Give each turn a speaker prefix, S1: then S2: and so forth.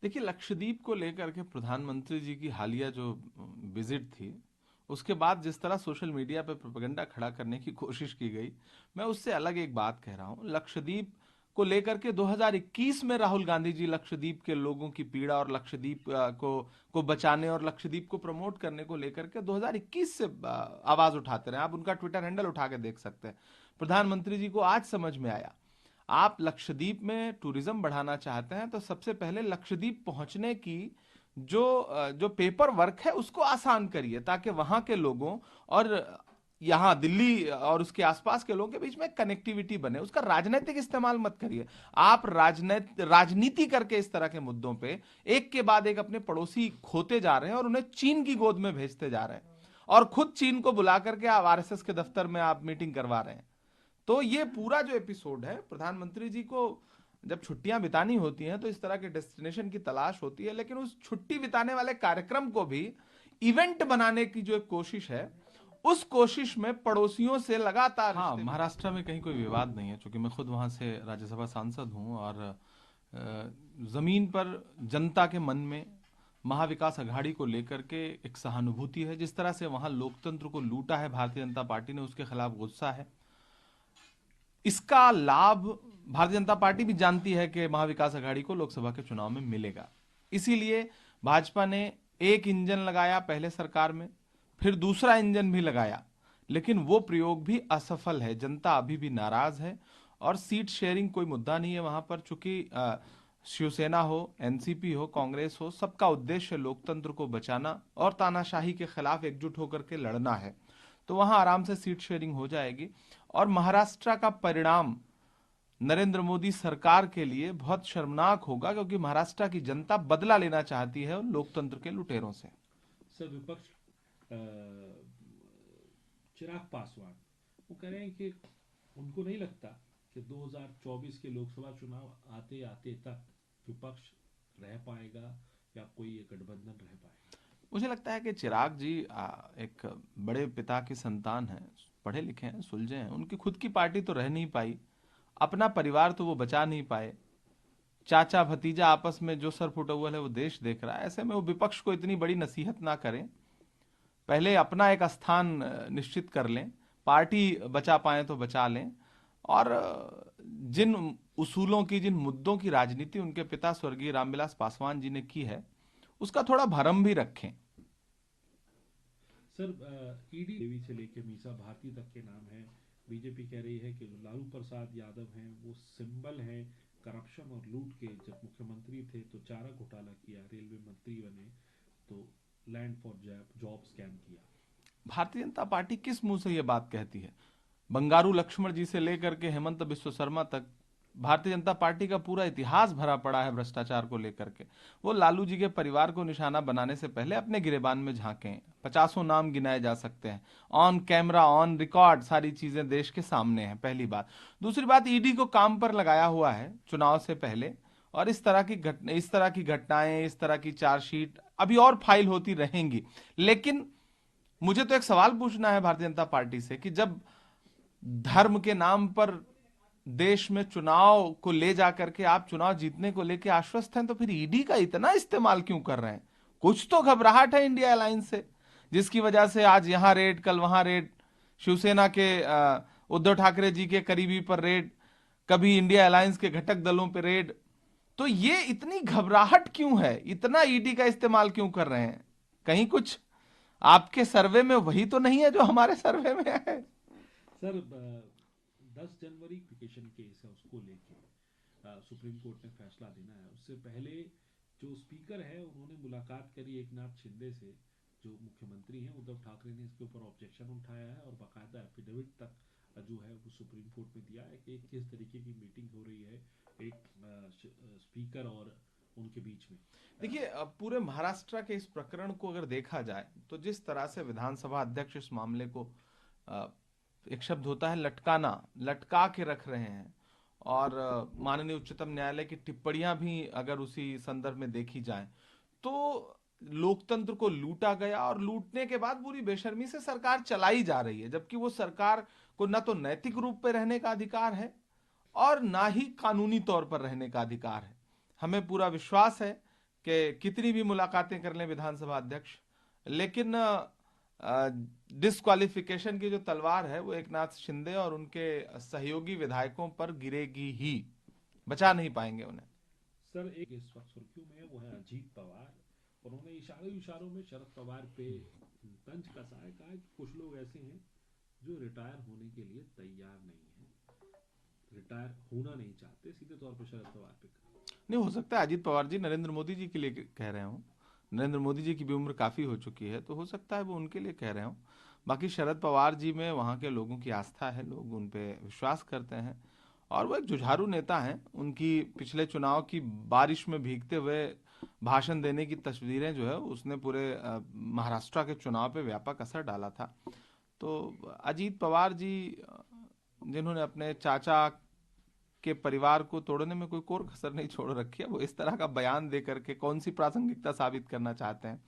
S1: देखिए, लक्षद्वीप को लेकर के प्रधानमंत्री जी की हालिया जो विजिट थी, उसके बाद जिस तरह सोशल मीडिया पे प्रोपेगेंडा खड़ा करने की कोशिश की गई, मैं उससे अलग एक बात कह रहा हूं। लक्षद्वीप को लेकर के 2021 में राहुल गांधी जी लक्षद्वीप के लोगों की पीड़ा और लक्षद्वीप को बचाने और लक्षद्वीप को प्रमोट करने को लेकर के 2021 से आवाज उठाते रहे। आप उनका ट्विटर हैंडल उठा के देख सकते हैं। प्रधानमंत्री जी को आज समझ में आया, आप लक्षद्वीप में टूरिज्म बढ़ाना चाहते हैं तो सबसे पहले लक्षद्वीप पहुंचने की जो पेपर वर्क है उसको आसान करिए, ताकि वहां के लोगों और यहाँ दिल्ली और उसके आसपास के लोगों के बीच में कनेक्टिविटी बने। उसका राजनीतिक इस्तेमाल मत करिए। आप राजनीति करके इस तरह के मुद्दों पे एक के बाद एक अपने पड़ोसी खोते जा रहे हैं और उन्हें चीन की गोद में भेजते जा रहे हैं, और खुद चीन को बुला करके आप आरएसएस के दफ्तर में आप मीटिंग करवा रहे हैं। तो ये पूरा जो एपिसोड है, प्रधानमंत्री जी को जब छुट्टियां बितानी होती हैं तो इस तरह के डेस्टिनेशन की तलाश होती है, लेकिन उस छुट्टी बिताने वाले कार्यक्रम को भी इवेंट बनाने की जो एक कोशिश है, उस कोशिश में पड़ोसियों से लगातार। हाँ, महाराष्ट्र में कहीं कोई विवाद नहीं है, क्योंकि मैं खुद वहां से राज्यसभा सांसद हूं, और जमीन पर जनता के मन में महाविकास अघाड़ी को लेकर के एक सहानुभूति है। जिस तरह से वहां लोकतंत्र को लूटा है भारतीय जनता पार्टी ने, उसके खिलाफ गुस्सा है। इसका लाभ भारतीय जनता पार्टी भी जानती है कि महाविकास अघाड़ी को लोकसभा के चुनाव में मिलेगा। इसीलिए भाजपा ने एक इंजन लगाया पहले सरकार में, फिर दूसरा इंजन भी लगाया, लेकिन वो प्रयोग भी असफल है। जनता अभी भी नाराज है, और सीट शेयरिंग कोई मुद्दा नहीं है वहां पर, चूंकि शिवसेना हो, एनसीपी हो, कांग्रेस हो, सबका उद्देश्य लोकतंत्र को बचाना और तानाशाही के खिलाफ एकजुट होकर के लड़ना है। तो वहां आराम से सीट शेयरिंग हो जाएगी। और महाराष्ट्र का परिणाम नरेंद्र मोदी सरकार के लिए बहुत शर्मनाक होगा, क्योंकि महाराष्ट्र की जनता बदला लेना चाहती है उन लोकतंत्र के लुटेरों से।
S2: सर, विपक्ष चिराग पासवान वो कह रहे हैं कि उनको नहीं लगता कि 2024 के लोकसभा चुनाव आते आते तक विपक्ष रह पाएगा या कोई एक गठबंधन रह पाएगा।
S1: मुझे लगता है कि चिराग जी एक बड़े पिता की संतान हैं, पढ़े लिखे हैं, सुलझे हैं। उनकी खुद की पार्टी तो रह नहीं पाई, अपना परिवार तो वो बचा नहीं पाए, चाचा भतीजा आपस में जो सर फुटौल है वो देश देख रहा है। ऐसे में वो विपक्ष को इतनी बड़ी नसीहत ना करें, पहले अपना एक स्थान निश्चित कर लें, पार्टी बचा पाए तो बचा लें, और जिन उसूलों की, जिन मुद्दों की राजनीति उनके पिता स्वर्गीय रामविलास पासवान जी ने की है, उसका थोड़ा भरम भी रखें।
S2: सर, ईडी देवी से लेकर मीसा भारती तक के नाम है। बीजेपी कह रही है कि जो लालू प्रसाद यादव हैं वो सिंबल हैं करप्शन और लूट के। जब मुख्यमंत्री थे तो चारा घोटाला किया, रेलवे मंत्री बने तो लैंड फॉर जॉब स्कैम किया।
S1: भारतीय जनता पार्टी किस मुंह से ये बात कहती है? बंगारू लक्ष्मण जी से लेकर के हेमंत बिस्व शर्मा तक भारतीय जनता पार्टी का पूरा इतिहास भरा पड़ा है भ्रष्टाचार को लेकर के। वो लालू जी के परिवार को निशाना बनाने से पहले अपने गिरेबान में झांकें। 50 नाम गिनाए जा सकते हैं, ऑन कैमरा, ऑन रिकॉर्ड, सारी चीजें देश के सामने हैं। पहली बात। दूसरी बात, ईडी को काम पर लगाया हुआ है चुनाव से पहले, और इस तरह की घटनाएं, इस तरह की चार्जशीट अभी और फाइल होती रहेंगी। लेकिन मुझे तो एक सवाल पूछना है भारतीय जनता पार्टी से कि जब धर्म के नाम पर देश में चुनाव को ले जाकर के आप चुनाव जीतने को लेकर आश्वस्त हैं, तो फिर ईडी का इतना इस्तेमाल क्यों कर रहे हैं? कुछ तो घबराहट है इंडिया अलायंस से, जिसकी वजह से आज यहां रेड, कल वहां रेड, शिवसेना के उद्धव ठाकरे जी के करीबी पर रेड, कभी इंडिया अलायंस के घटक दलों पर रेड। तो ये इतनी घबराहट क्यों है? इतना ईडी का इस्तेमाल क्यों कर रहे हैं? कहीं कुछ आपके सर्वे में वही तो नहीं है जो हमारे सर्वे में है?
S2: सर, 10 जनवरी एप्लीकेशन केस है, उसको लेके सुप्रीम कोर्ट ने फैसला देना है। उससे पहले जो स्पीकर है उन्होंने मुलाकात करी एकनाथ शिंदे से, जो मुख्यमंत्री हैं। उद्धव ठाकरे ने इसके ऊपर ऑब्जेक्शन उठाया है और बाकायदा एफिडेविट तक जो है वो सुप्रीम कोर्ट में दिया है कि किस तरीके की मीटिंग हो रही है एक स्पीकर और उनके बीच में।
S1: देखिए, पूरे महाराष्ट्र के इस प्रकरण को अगर देखा जाए तो जिस तरह से विधानसभा अध्यक्ष इस मामले को, एक शब्द होता है लटकाना, लटका के रख रहे हैं, और माननीय उच्चतम न्यायालय की टिप्पणियां भी अगर उसी संदर्भ में देखी जाए, तो लोकतंत्र को लूटा गया, और लूटने के बाद पूरी बेशर्मी से सरकार चलाई जा रही है, जबकि वो सरकार को न तो नैतिक रूप पे रहने का अधिकार है और ना ही कानूनी तौर पर रहने का अधिकार है। हमें पूरा विश्वास है कि कितनी भी मुलाकातें कर लें विधानसभा अध्यक्ष, लेकिन डिस्क्वालिफिकेशन की जो तलवार है वो एकनाथ शिंदे और उनके सहयोगी विधायकों पर गिरेगी ही, बचा नहीं पाएंगे उन्हें।
S2: सर एक इस वक्त सुर्खियों में है, वो है अजीत पवार। उन्होंने इशारों इशारों में शरद पवार पे तंज कसा है, कहा है कि कुछ लोग ऐसे हैं जो रिटायर होने के लिए तैयार नहीं है, रिटायर होना नहीं चाहते, सीधे तौर पर शरद पवार पे कहा।
S1: नहीं, हो सकता है अजीत पवार जी नरेंद्र मोदी जी के लिए कह रहे हो, नरेंद्र मोदी जी की भी उम्र काफी हो चुकी है, तो हो सकता है वो उनके लिए कह रहे हो। बाकी शरद पवार जी में वहाँ के लोगों की आस्था है, लोग उन पे विश्वास करते हैं, और वो एक जुझारू नेता हैं। उनकी पिछले चुनाव की बारिश में भीगते हुए भाषण देने की तस्वीरें जो है उसने पूरे महाराष्ट्र के चुनाव पे व्यापक असर डाला था। तो अजीत पवार जी, जिन्होंने अपने चाचा के परिवार को तोड़ने में कोई कोर कसर नहीं छोड़ रखी है, वो इस तरह का बयान दे करके कौन सी प्रासंगिकता साबित करना चाहते हैं।